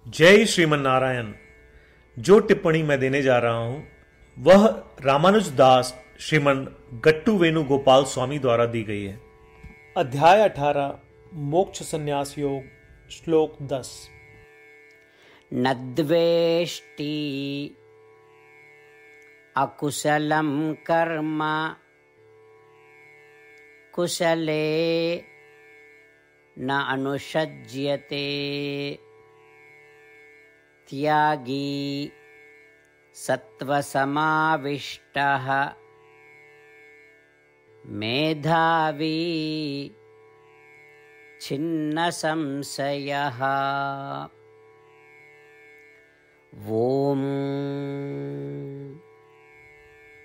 जय श्रीमन नारायण। जो टिप्पणी मैं देने जा रहा हूं वह रामानुज दास श्रीमन गट्टू वेणुगोपाल स्वामी द्वारा दी गई है। अध्याय 18 मोक्ष संन्यास योग, श्लोक 10। न द्वेष्टि अकुशलं कर्म कुशले न अनुषज्यते त्यागी सत्वसमाविष्टः मेधावी छिन्न संशयः। ओम।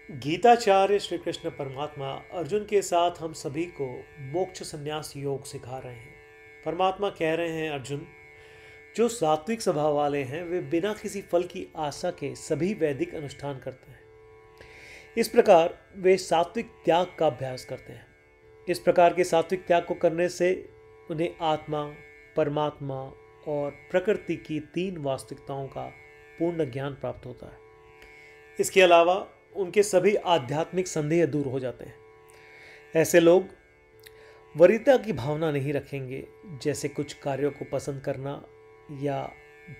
गीताचार्य श्री कृष्ण परमात्मा अर्जुन के साथ हम सभी को मोक्ष संन्यास योग सिखा रहे हैं। परमात्मा कह रहे हैं, अर्जुन, जो सात्विक स्वभाव वाले हैं वे बिना किसी फल की आशा के सभी वैदिक अनुष्ठान करते हैं। इस प्रकार वे सात्विक त्याग का अभ्यास करते हैं। इस प्रकार के सात्विक त्याग को करने से उन्हें आत्मा, परमात्मा और प्रकृति की तीन वास्तविकताओं का पूर्ण ज्ञान प्राप्त होता है। इसके अलावा उनके सभी आध्यात्मिक संदेह दूर हो जाते हैं। ऐसे लोग वरीयता की भावना नहीं रखेंगे, जैसे कुछ कार्यों को पसंद करना या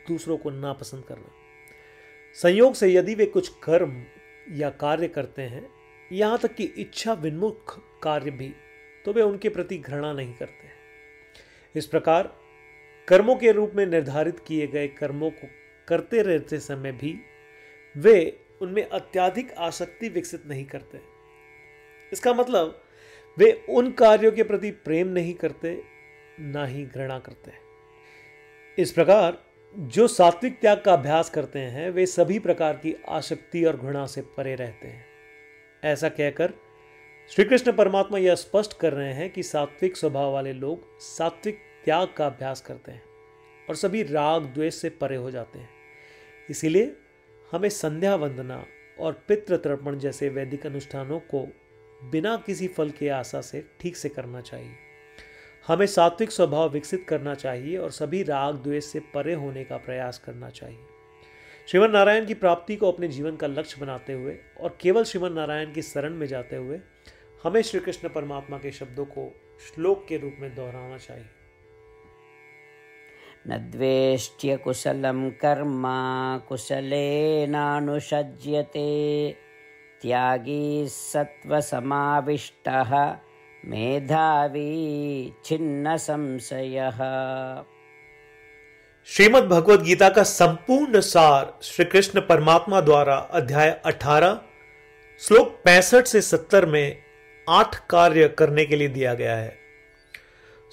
दूसरों को नापसंद करना। संयोग से यदि वे कुछ कर्म या कार्य करते हैं, यहाँ तक कि इच्छा विन्मुख कार्य भी, तो वे उनके प्रति घृणा नहीं करते। इस प्रकार कर्मों के रूप में निर्धारित किए गए कर्मों को करते रहते समय भी वे उनमें अत्यधिक आसक्ति विकसित नहीं करते। इसका मतलब वे उन कार्यों के प्रति प्रेम नहीं करते, ना ही घृणा करते। इस प्रकार जो सात्विक त्याग का अभ्यास करते हैं वे सभी प्रकार की आसक्ति और घृणा से परे रहते हैं। ऐसा कहकर श्री कृष्ण परमात्मा यह स्पष्ट कर रहे हैं कि सात्विक स्वभाव वाले लोग सात्विक त्याग का अभ्यास करते हैं और सभी राग द्वेष से परे हो जाते हैं। इसीलिए हमें संध्या वंदना और पितृ तर्पण जैसे वैदिक अनुष्ठानों को बिना किसी फल की आशा से ठीक से करना चाहिए। हमें सात्विक स्वभाव विकसित करना चाहिए और सभी राग द्वेष से परे होने का प्रयास करना चाहिए। श्रीमन नारायण की प्राप्ति को अपने जीवन का लक्ष्य बनाते हुए और केवल श्रीमन नारायण की शरण में जाते हुए हमें श्री कृष्ण परमात्मा के शब्दों को श्लोक के रूप में दोहराना चाहिए। न द्वेष्ट्य कुशलं कर्म कुशलेनानुषज्यते त्यागी सत्वसमाविष्टः मेधावी छिन्न संशयः। श्रीमद् भगवद गीता का संपूर्ण सार श्री कृष्ण परमात्मा द्वारा अध्याय 18 श्लोक 65 से 70 में 8 कार्य करने के लिए दिया गया है।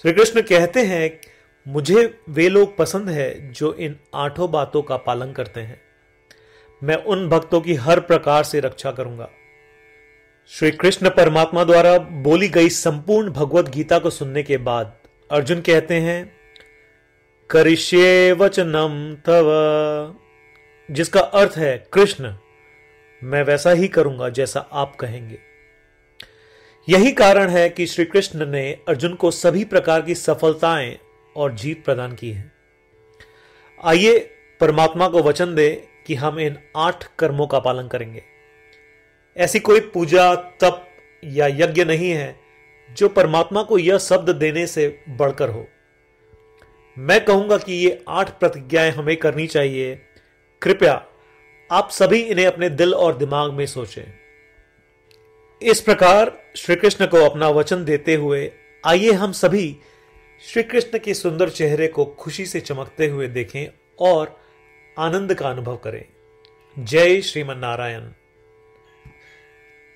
श्री कृष्ण कहते हैं, मुझे वे लोग पसंद है जो इन 8 बातों का पालन करते हैं। मैं उन भक्तों की हर प्रकार से रक्षा करूंगा। श्री कृष्ण परमात्मा द्वारा बोली गई संपूर्ण भगवत गीता को सुनने के बाद अर्जुन कहते हैं, करिष्ये वचनम तव, जिसका अर्थ है, कृष्ण, मैं वैसा ही करूंगा जैसा आप कहेंगे। यही कारण है कि श्री कृष्ण ने अर्जुन को सभी प्रकार की सफलताएं और जीत प्रदान की है। आइए परमात्मा को वचन दे कि हम इन 8 कर्मों का पालन करेंगे। ऐसी कोई पूजा, तप या यज्ञ नहीं है जो परमात्मा को यह शब्द देने से बढ़कर हो। मैं कहूंगा कि ये 8 प्रतिज्ञाएं हमें करनी चाहिए। कृपया आप सभी इन्हें अपने दिल और दिमाग में सोचें। इस प्रकार श्री कृष्ण को अपना वचन देते हुए आइए हम सभी श्री कृष्ण के सुंदर चेहरे को खुशी से चमकते हुए देखें और आनंद का अनुभव करें। जय श्रीमन नारायण।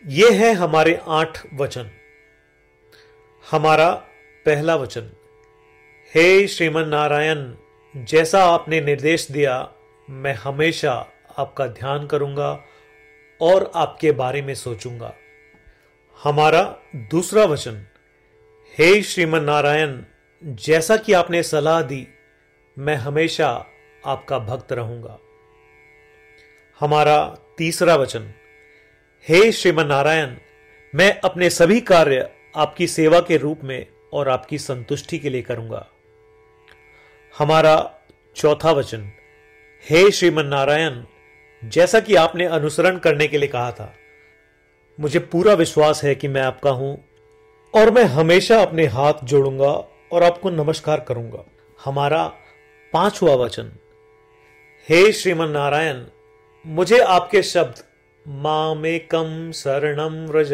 ये है हमारे 8 वचन। हमारा पहला वचन, हे श्रीमन नारायण, जैसा आपने निर्देश दिया मैं हमेशा आपका ध्यान करूंगा और आपके बारे में सोचूंगा। हमारा दूसरा वचन, हे श्रीमन नारायण, जैसा कि आपने सलाह दी मैं हमेशा आपका भक्त रहूंगा। हमारा तीसरा वचन, हे श्रीमन नारायण, मैं अपने सभी कार्य आपकी सेवा के रूप में और आपकी संतुष्टि के लिए करूंगा। हमारा चौथा वचन, हे श्रीमन नारायण, जैसा कि आपने अनुसरण करने के लिए कहा था, मुझे पूरा विश्वास है कि मैं आपका हूं और मैं हमेशा अपने हाथ जोड़ूंगा और आपको नमस्कार करूंगा। हमारा 5वां वचन। हे श्रीमन नारायण, मुझे आपके शब्द मामेकम शरणम व्रज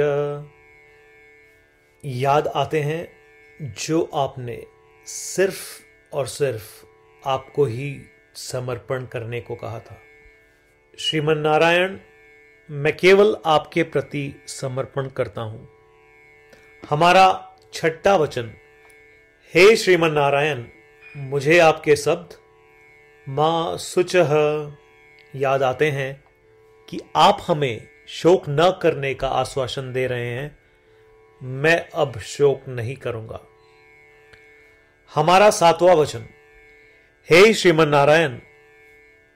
याद आते हैं, जो आपने सिर्फ और सिर्फ आपको ही समर्पण करने को कहा था। श्रीमन नारायण, मैं केवल आपके प्रति समर्पण करता हूं। हमारा 6वां वचन। हे श्रीमन नारायण, मुझे आपके शब्द मां शुचः याद आते हैं कि आप हमें शोक न करने का आश्वासन दे रहे हैं। मैं अब शोक नहीं करूंगा। हमारा 7वां वचन। हे श्रीमन नारायण,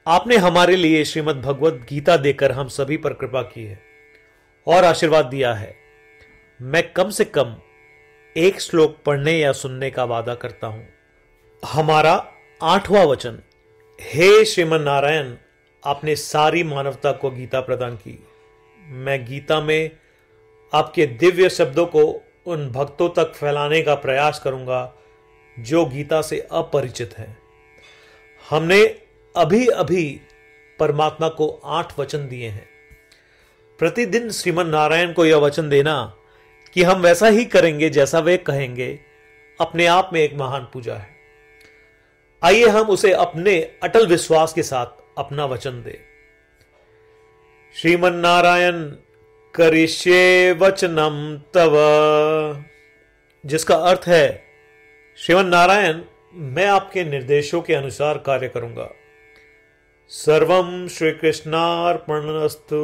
आपने हमारे लिए श्रीमद् भगवद गीता देकर हम सभी पर कृपा की है और आशीर्वाद दिया है। मैं कम से कम एक श्लोक पढ़ने या सुनने का वादा करता हूं। हमारा 8वां वचन। हे श्रीमन नारायण, आपने सारी मानवता को गीता प्रदान की। मैं गीता में आपके दिव्य शब्दों को उन भक्तों तक फैलाने का प्रयास करूंगा जो गीता से अपरिचित हैं। हमने अभी अभी परमात्मा को 8 वचन दिए हैं। प्रतिदिन श्रीमन नारायण को यह वचन देना कि हम वैसा ही करेंगे जैसा वे कहेंगे, अपने आप में एक महान पूजा है। आइए हम उसे अपने अटल विश्वास के साथ अपना वचन दें। श्रीमन नारायण करिष्ये वचनम तव, जिसका अर्थ है, श्रीमन नारायण, मैं आपके निर्देशों के अनुसार कार्य करूंगा। सर्वम श्री कृष्णार्पणमस्तु।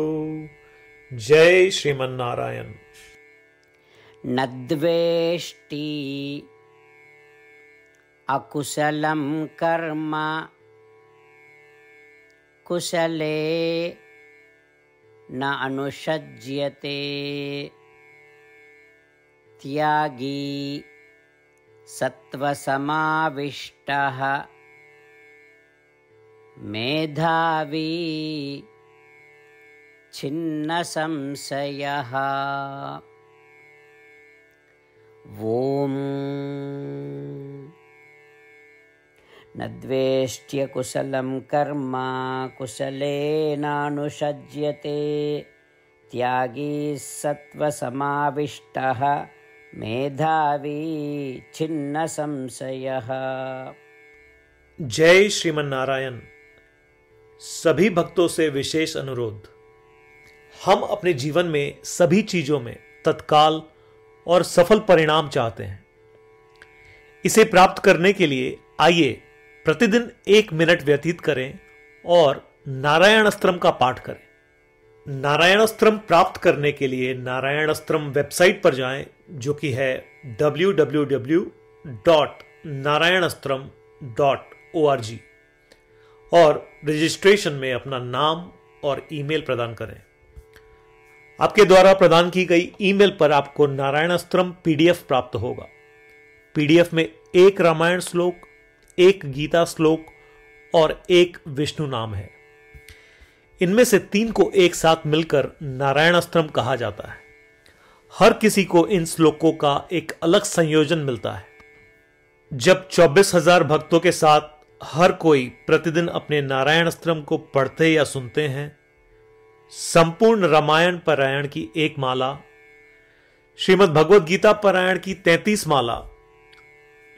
जय श्रीमन नारायण। न द्वेष्टि अकुशलं कर्म कुशले न अनुषज्यते त्यागी सत्वसमाविष्टः मेधावी छिन्न संशयः। ओम न द्वेष्ट्य कुशलं कर्म कुशलेनानुषज्यते त्यागी सत्वसमाविष्टः मेधावी छिन्न संशयः। जय श्रीमन नारायण। सभी भक्तों से विशेष अनुरोध। हम अपने जीवन में सभी चीजों में तत्काल और सफल परिणाम चाहते हैं। इसे प्राप्त करने के लिए आइए प्रतिदिन 1 मिनट व्यतीत करें और नारायण अस्त्रम का पाठ करें। नारायण अस्त्रम प्राप्त करने के लिए नारायण अस्त्रम वेबसाइट पर जाएं, जो कि है www.narayanastram.org, और रजिस्ट्रेशन में अपना नाम और ईमेल प्रदान करें। आपके द्वारा प्रदान की गई ईमेल पर आपको नारायण अस्त्रम पीडीएफ प्राप्त होगा। पीडीएफ में 1 रामायण श्लोक, 1 गीता श्लोक और 1 विष्णु नाम है। इनमें से 3 को एक साथ मिलकर नारायण अस्त्रम कहा जाता है। हर किसी को इन श्लोकों का एक अलग संयोजन मिलता है। जब 24,000 भक्तों के साथ हर कोई प्रतिदिन अपने नारायण अस्त्रम को पढ़ते या सुनते हैं, संपूर्ण रामायण पारायण की 1 माला, श्रीमद् भगवद गीता पारायण की 33 माला,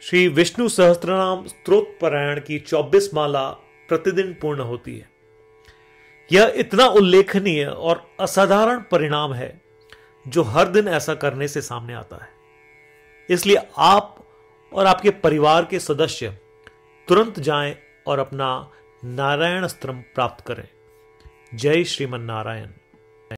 श्री विष्णु सहस्त्रनाम स्तोत्र पारायण की 24 माला प्रतिदिन पूर्ण होती है। यह इतना उल्लेखनीय और असाधारण परिणाम है जो हर दिन ऐसा करने से सामने आता है। इसलिए आप और आपके परिवार के सदस्य तुरंत जाएं और अपना नारायण अस्त्रम प्राप्त करें। जय श्रीमन नारायण।